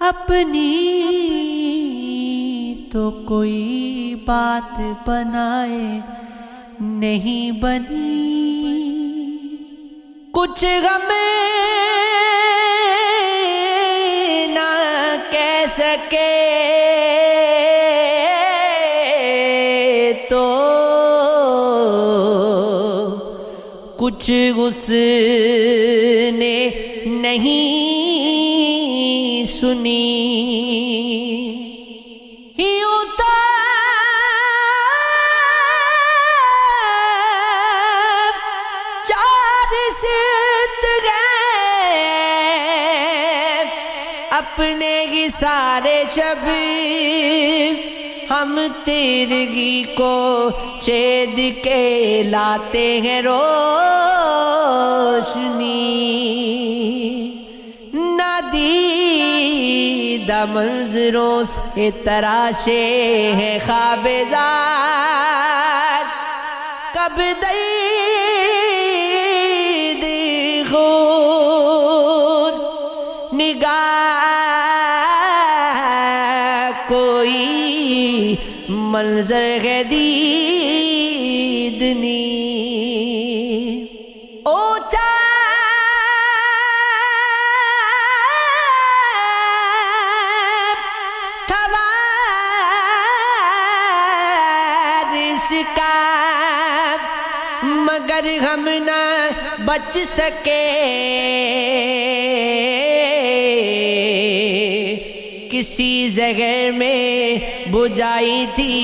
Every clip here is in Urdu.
اپنی تو کوئی بات بنائے نہیں بنی، کچھ غم نہ کہہ سکے تو کچھ غصے نہیں سنی، یوں تو چار ست گئے اپنے کی سارے شب، ہم تیرگی کو چھید کے لاتے ہیں روشنی، نادیدہ منظروں سے تراشے ہیں خواب زار، کب دید غور نگاہ کوئی منظر ہے دیدنی، اونچا خوارش کا مگر ہم نہ بچ سکے، کسی زہر میں بجھائی تھی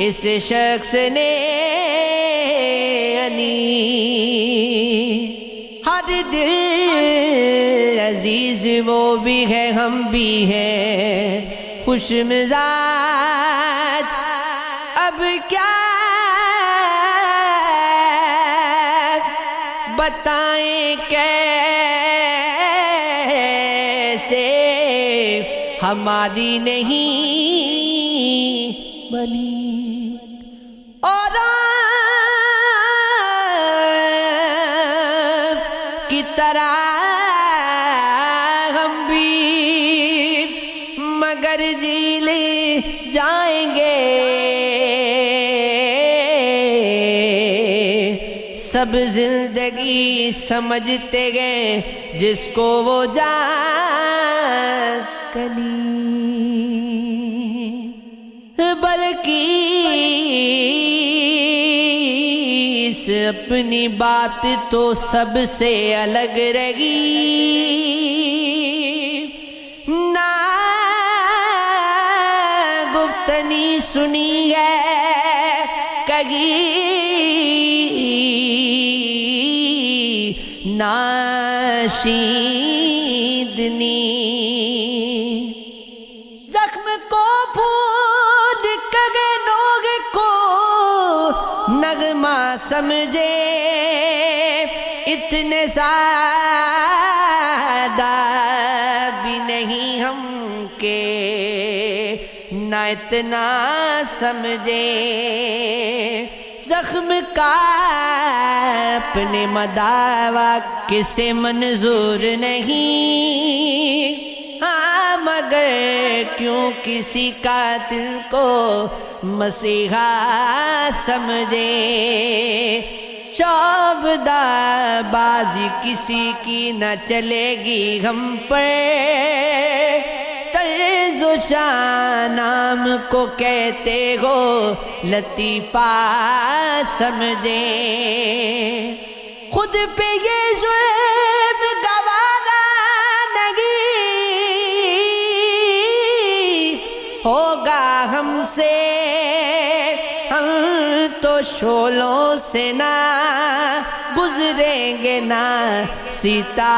اس شخص نے انی، ہر دل عزیز وہ بھی ہے ہم بھی ہیں خوش مزاج، اب کیا بتائیں کیسے ہماری نہیں بنی، اور کی طرح ہم بھی مگر جی لے جائیں گے، سب زندگی سمجھتے گئے جس کو وہ جان کنی، بلکہ اس اپنی بات تو سب سے الگ رہی، نہ گفتنی سنی ہے کہیں ناشیدنی، زخم کو پھول کگے نوگ کو نغمہ سمجھے، اتنے سادہ بھی نہیں ہم کے نہ اتنا سمجھے، زخم کا اپنے مداوا کسے منظور نہیں، ہاں مگر کیوں کسی قاتل کو مسیحا سمجھے، شعبدہ بازی کسی کی نہ چلے گی ہم پر، طرز و شان نام کو کہتے ہو لطیفہ سمجھے، خود پہ یہ ضعف گوارا نہیں ہوگا ہم سے، ہم تو شعلوں سے نہ گزریں گے نہ سیتا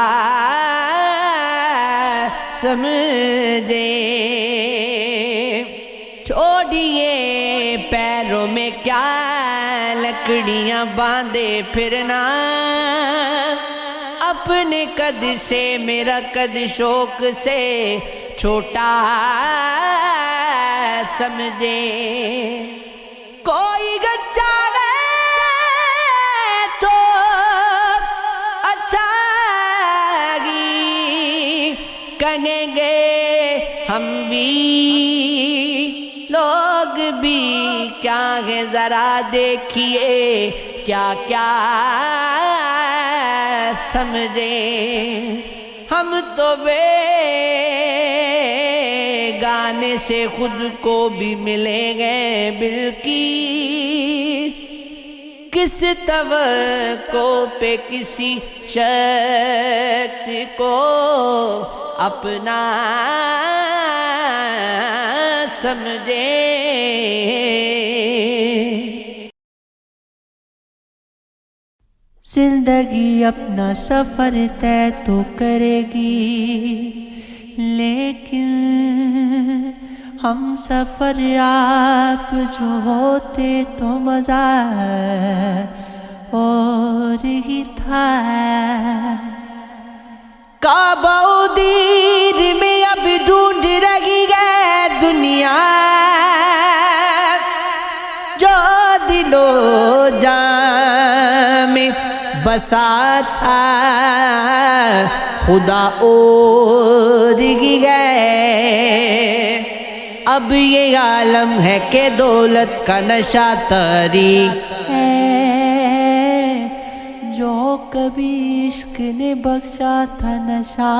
سمجھے، چھوڑیے پیروں میں کیا لکڑیاں باندھے پھرنا، اپنے قد سے میرا قد شوق سے چھوٹا سمجھے، کوئی گچا ہے تو اچھا کہیں گے ہم بھی لوگ بھی کیا ہے ذرا دیکھیے کیا کیا سمجھے ہم تو بے گانے سے خود کو بھی ملیں گے بلکہ کس توقع پہ کسی شخص کو اپنا سمجھے زندگی اپنا سفر طے تو کرے گی لیکن ہم سفر آپ جو ہوتے تو مزہ اور ہی تھا کعبہ دیر میں اب ڈھونڈ رہی ہے دنیا جو دل و جان میں بسا تھا خدا اور ہی ہے اب یہ عالم ہے کہ دولت کا نشہ طاری ہے جو کبھی عشق نے بخشا تھا نشہ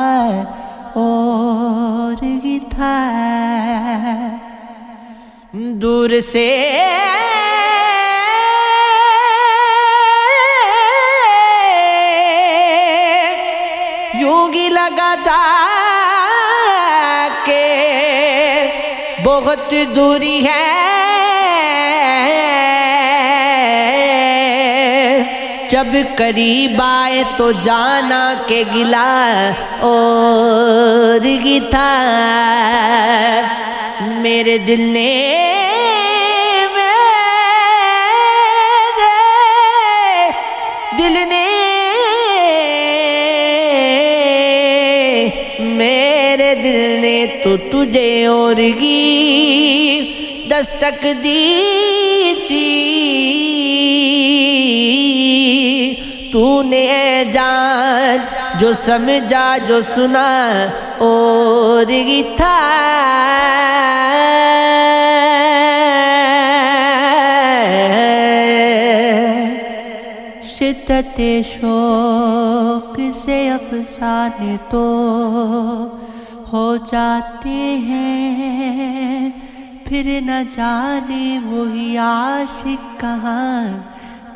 اور ہی تھا دور سے یوں ہی لگا تھا کہ بہت دوری ہے جب قریب آئے تو جانا کہ گلا اور ہی تھا میرے دل نے میرے دل نے تو تجھے اور ہی دستک دی تھی تو نے جان جو سمجھا جو سنا اور ہی تھا شدت شوق سے افسانے تو ہو جاتے ہیں پھر نہ جانے وہی عاشق کہاں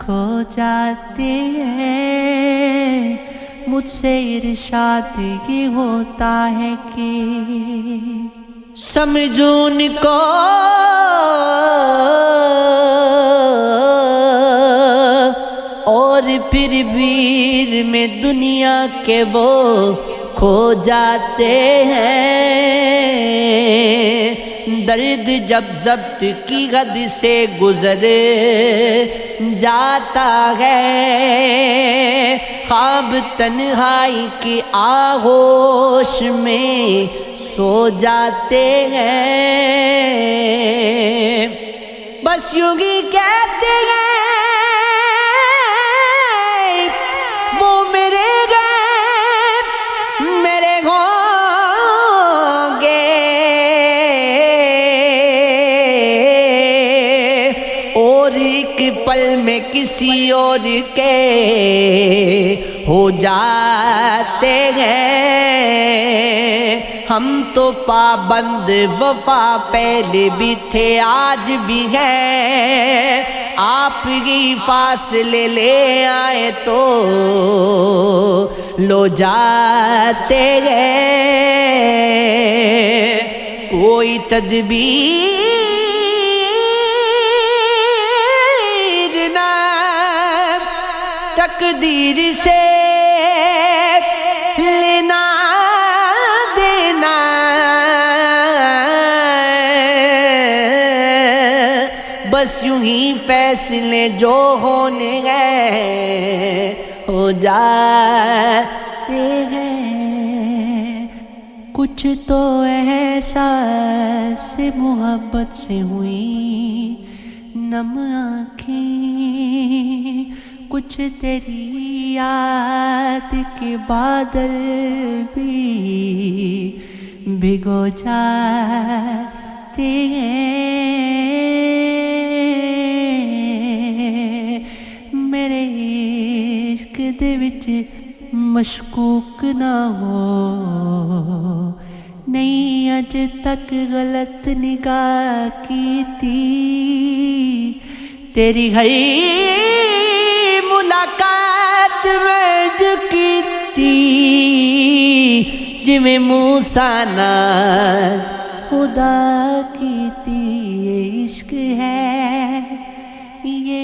کھو جاتے ہیں مجھ سے ارشاد یہ ہوتا ہے کہ سمجھون کو اور پھر بھیڑ میں دنیا کے وہ کھو جاتے ہیں درد جب ضبط کی حد سے گزر جاتا ہے خواب تنہائی کی آغوش میں سو جاتے ہیں بس یوں ہی کہتے ہیں وہ میرے ہوں گے اور ایک پل میں کسی اور کے ہو جاتے ہیں ہم تو پابند وفا پہلے بھی تھے آج بھی ہیں آپ ہی فاصلے لے آئے تو لو جاتے ہیں کوئی تدبیر نہ تقدیر سے لینا دینا بس یوں ہی فیصلے جو ہونے ہیں ہو جاتے ہیں کچھ تو احساس محبت سے ہوئی نم آنکھیں کچھ تیری یاد کے بادل بھی بھگو جاتے ہیں میرے عشق دے وچ مشکوک نہ ہو نہیں اج تک غلط نگاہ کیتی تیری ہر ملاقات میں جو کیتی جویں موسیٰ نال خدا کیتی یہ عشق ہے یہ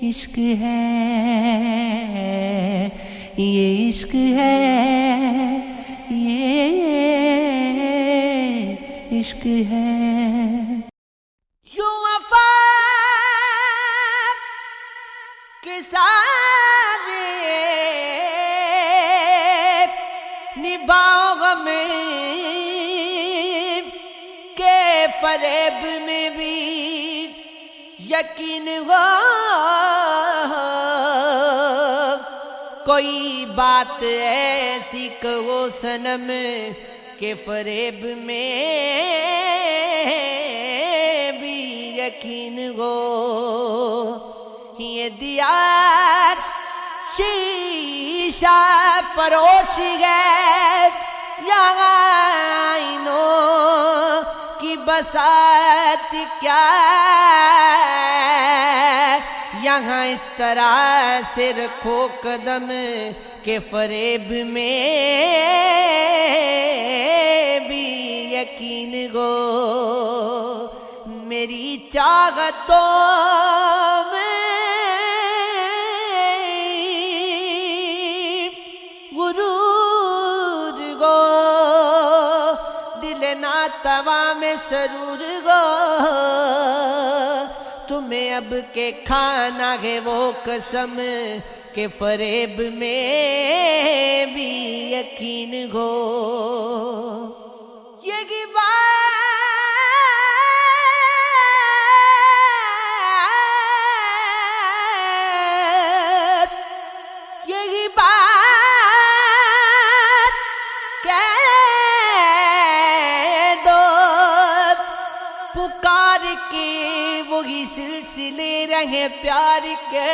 عشق ہے یہ عشق ہے یہ عشق ہے یوں وفا کے سارے نبھاؤ غم کے فریب میں بھی یقین ہو کوئی بات ایسی کہو صنم کہ فریب میں بھی یقین ہو یہ دیار شیشہ فروش ہے یہاں آئینوں کی بساط کیا یہاں اس طرح سے رکھو قدم کہ فریب میں بھی یقین ہو میری چاہتوں میں غرور گو دل ناتواں میں سرور گو تمہیں اب کے کھانا ہے وہ قسم کہ فریب میں بھی یقین ہو یہ بات کہہ دو پکار کے وہی سلسلے رہے پیار کے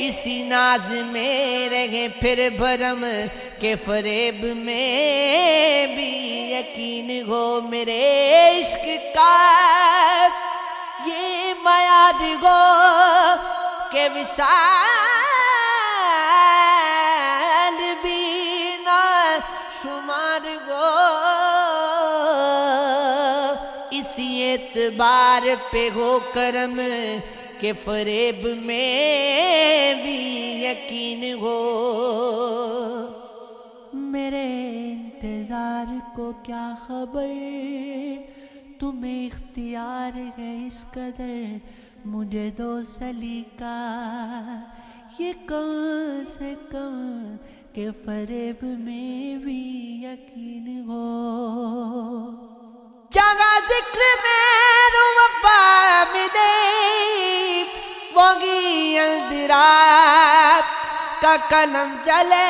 اسی ناز میں رہے پھر بھرم کہ فریب میں بھی یقین ہو میرے عشق کا یہ میعاد ہو کہ وصال بھی نہ شمار ہو اسی اعتبار پہ ہو کرم کہ فریب میں بھی یقین ہو میرے انتظار کو کیا خبر تمہیں اختیار ہے اس قدر مجھے دو سلیقہ یہ کم سے کم کہ فریب میں بھی یقین ہو جگہ ذکر میں وفا ملے وہی اندراب کا قلم چلے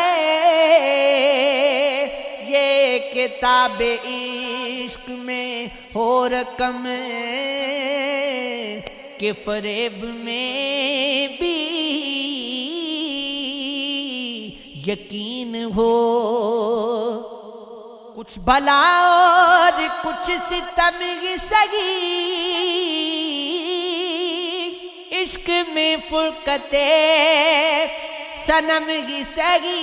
یہ کتاب عشق میں ہو رقم کہ فریب میں بھی یقین ہو کچھ بھلا اور کچھ ستم کی سگی عشق میں فرقت صنم کی سگی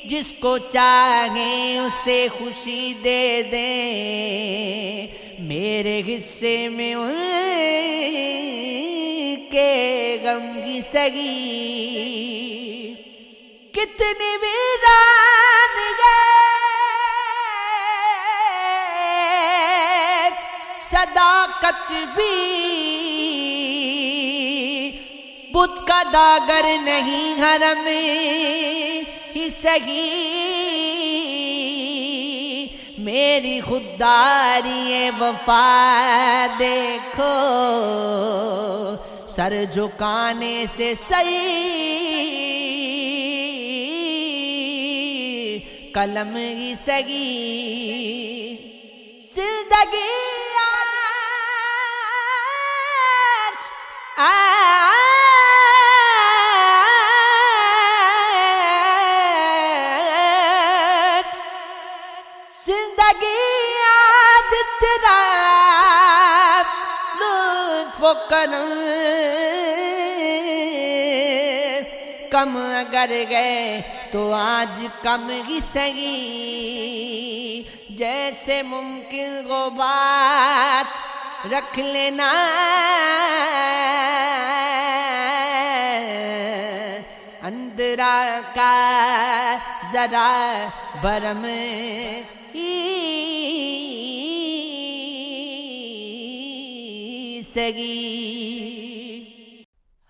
جس کو چاہیں اسے خوشی دے دیں میرے حصے میں ان کے غم کی سگی کتنی ویران ہے صداقت بھی بت کا داگر نہیں حرم ہی سگی میری خودداری وفا دیکھو سر جھکانے سے صحیح قلم کی سگی زندگی زندگی آج تیرا لطف و کرم کم اگر گئے تو آج کم ہی سہی جیسے ممکن ہو بات رکھ لینا اندرا کا ذرا برم سگی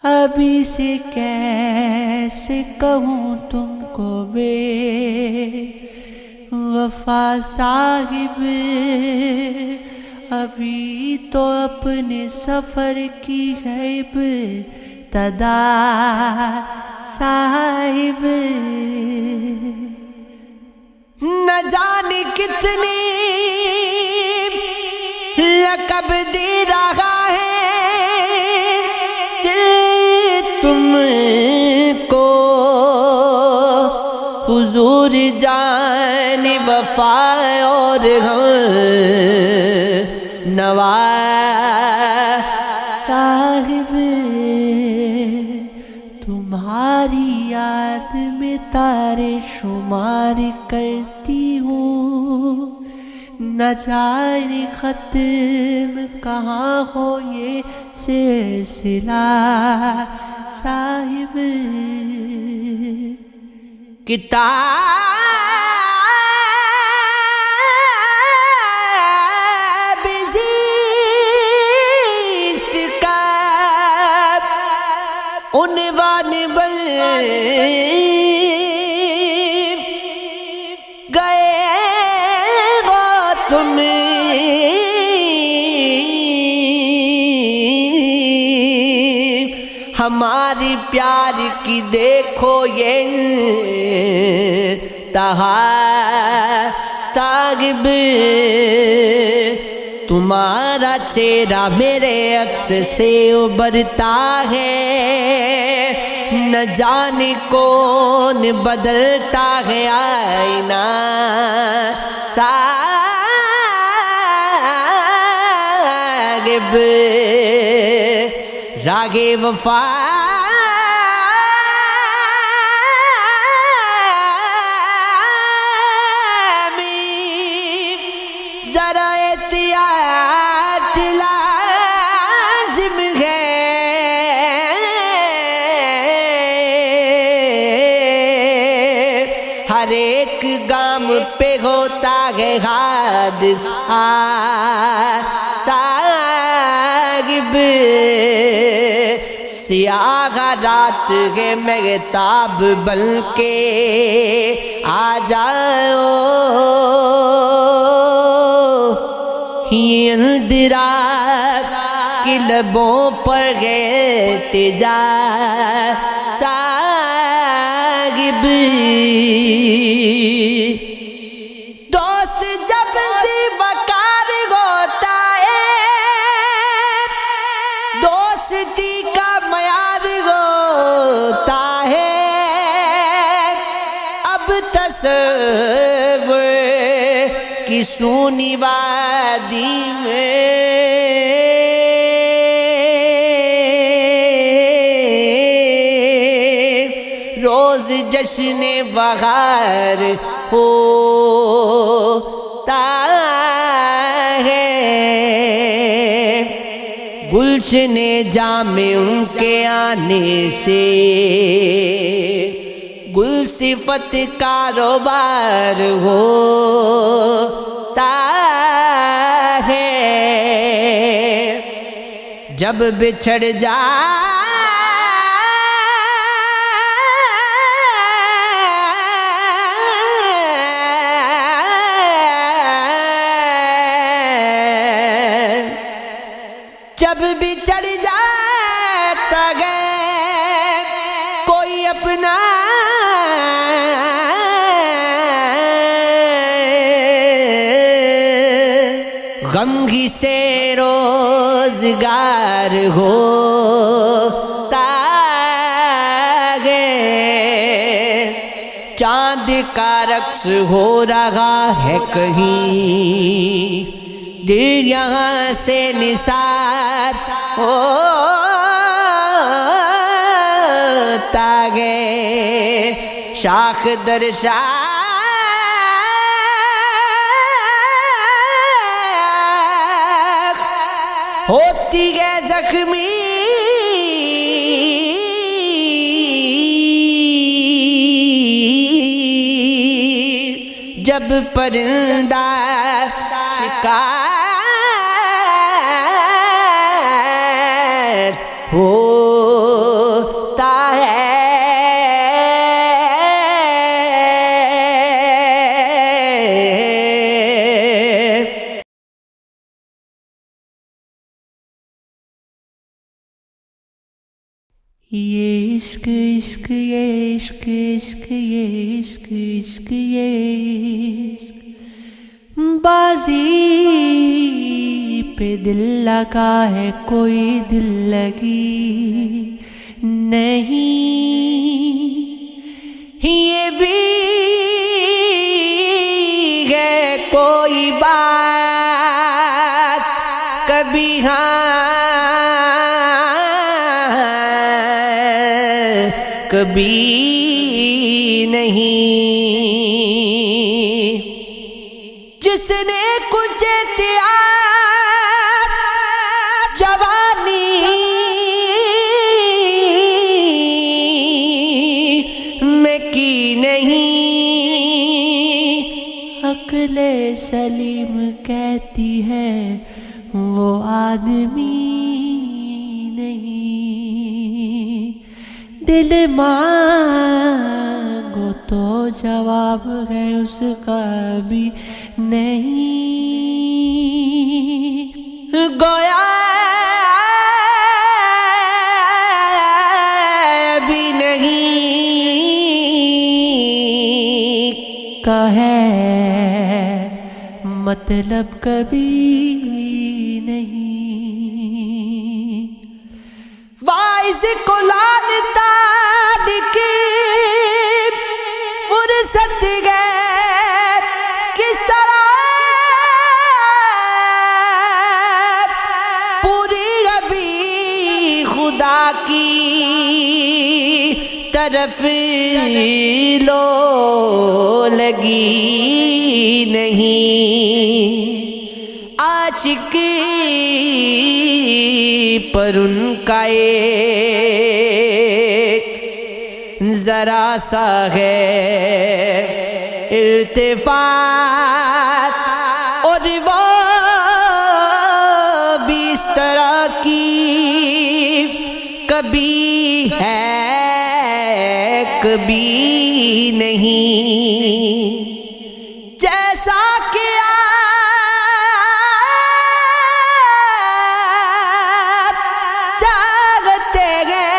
ابھی سے کیسے کہوں تم کو بے وفا صاحب، ابھی تو اپنے سفر کی ہے ابتدا صاحب، نہ جانے کتنی لقب دے رہا ہے تم کو حضور جان وفا اور نوا صاحب، تمہاری یاد میں تارے شمار کرتی ہوں، نہ جانے ختم کہاں ہو یہ سلسلہ صاحب، کتاب زیست کا عنوان بن گئے ہو تم، ہماری پیار کی دیکھو یہ تہا صاحب، تمہارا چہرہ میرے عکس سے ابھرتا ہے، نہ جانے کون بدلتا ہے آئینہ صاحب، راگ وفا میں ذرا احتیاط لازم ہے، ہر ایک گام پہ ہوتا ہے حادثہ صاحب، سیاہ رات ہے مہتاب بن کے آ جاؤ، یہ اندرا کی لبوں پر ہے تجا صاحب، دوست جب سے بکار ہوتا ہے دوستی کا میعاد ہوتا ہے، اب تصور کی سونی وادی میں روز جشن بہار ہوتا ہے، گلشن جام ان کے آنے سے گل صفت کاروبار ہوتا ہے، جب بچھڑ جب بچھڑ جاتا ہے کوئی اپنا غم ہی سے روزگار ہوتا ہے، چاند کا رقص ہو رہا ہے کہیں، دل یہاں سے نثار ہوتا ہے، شاخ در شاخ ہوتی ہے زخمی، جب پرندہ شکار ہوتا ہے۔ یہ عشق عشق یہ عشق عشق یہ عشق عشق یہ عشق، بازی پہ دل لگا ہے کوئی دل لگی نہیں، یہ بھی ہے کوئی بات کبھی کبھی نہیں، جس نے کچھ اختیار جوانی میں کی نہیں، عقل سلیم کہتی ہے وہ آدمی نہیں، دل مانگو تو جواب ہے اس کا بھی نہیں، گویا بھی نہیں کا ہے مطلب کبھی نہیں، وائز کو لانتا کی فرصت گئے کس طرح پوری ابھی خدا کی طرف لو لگی نہیں، عاشق پر ان کا ایک ذرا سا ہے التفات، اور وہ بھی اس طرح کی کبھی ہے کبھی نہیں، جیسا کہ آپ چاہتے ہیں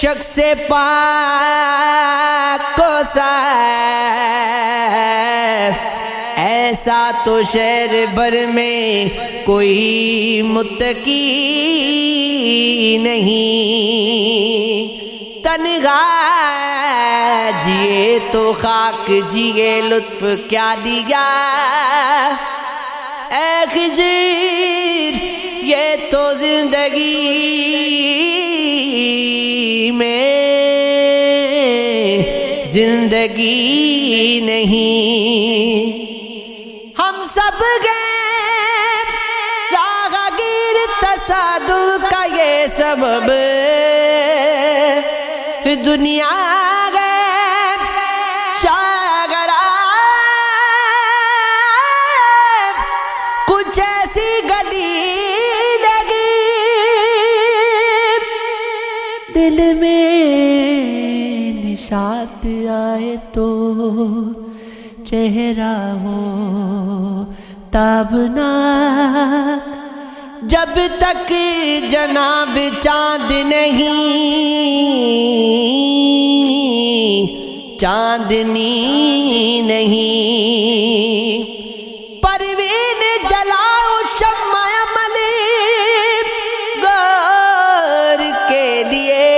شخص پاک کو صاف، ایسا تو شہر بھر میں کوئی متقی نہیں، تنہا جیے تو خاک جیے لطف کیا دیا، اے خضر یہ تو زندگی میں زندگی نہیں، ہم سب گئے راہگیر تصادم کا یہ سبب، دنیا گئے شاگرہ کچھ ایسی گلی لگی، دل میں نشاط آئے تو چہرہ ہو تابناک، جب تک جناب چاند نہیں چاندنی نہیں، پروین جلاؤ شمع عمل غور کے لیے،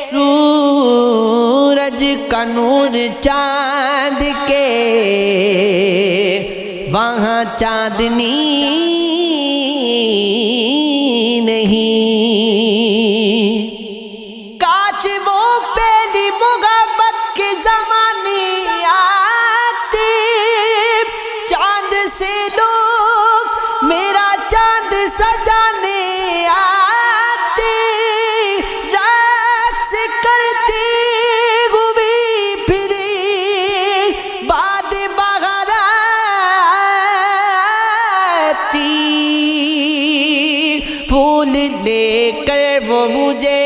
سورج کا نور چاند کے وہاں چاندنی نہیں، کاش وہ پہلی محبت کے زمانے آتے، چاند سے لوگ میرا چاند سجانے آتے، رقص کرتے ہوئے پھرے باد بہار آتی، پھول لے کر وہ مجھے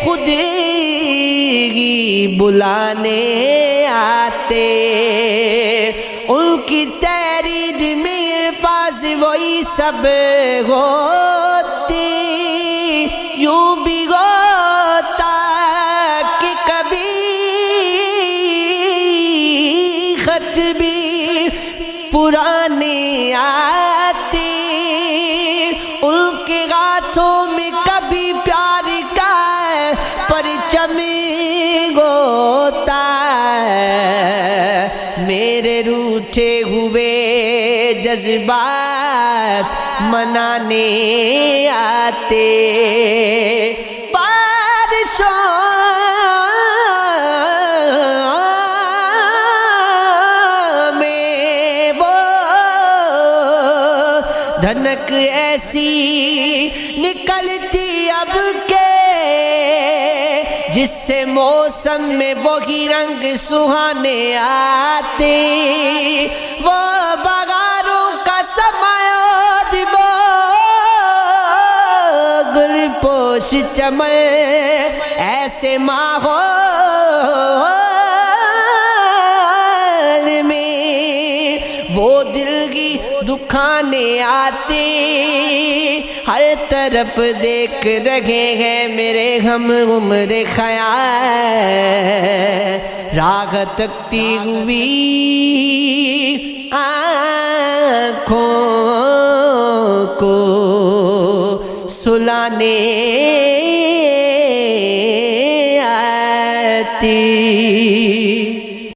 خود ہی بلانے آتے، ان کی تحریر میں الفاظ وہی سب ہوتے، یوں بھی ہوتا کہ کبھی خط بھی پرانے آتے، ان کے ہاتھوں میں کبھی پیار کا پرچم ہوتا، میرے روٹھے ہوئے جذبات منانے آتے، بارشوں میں وہ دھنک ایسی نکلتی اب کے جس سے موسم میں وہی رنگ سہانے آتے، وہ بہاروں کا سماں اور وہ گل پوش چمن، ایسے ماحول میں وہ دل کی دکھانے آتے، ہر طرف دیکھ رہے ہیں میرے ہم عمر خیال، راہ تکتی ہوئی آنکھوں کو سلانے آتی۔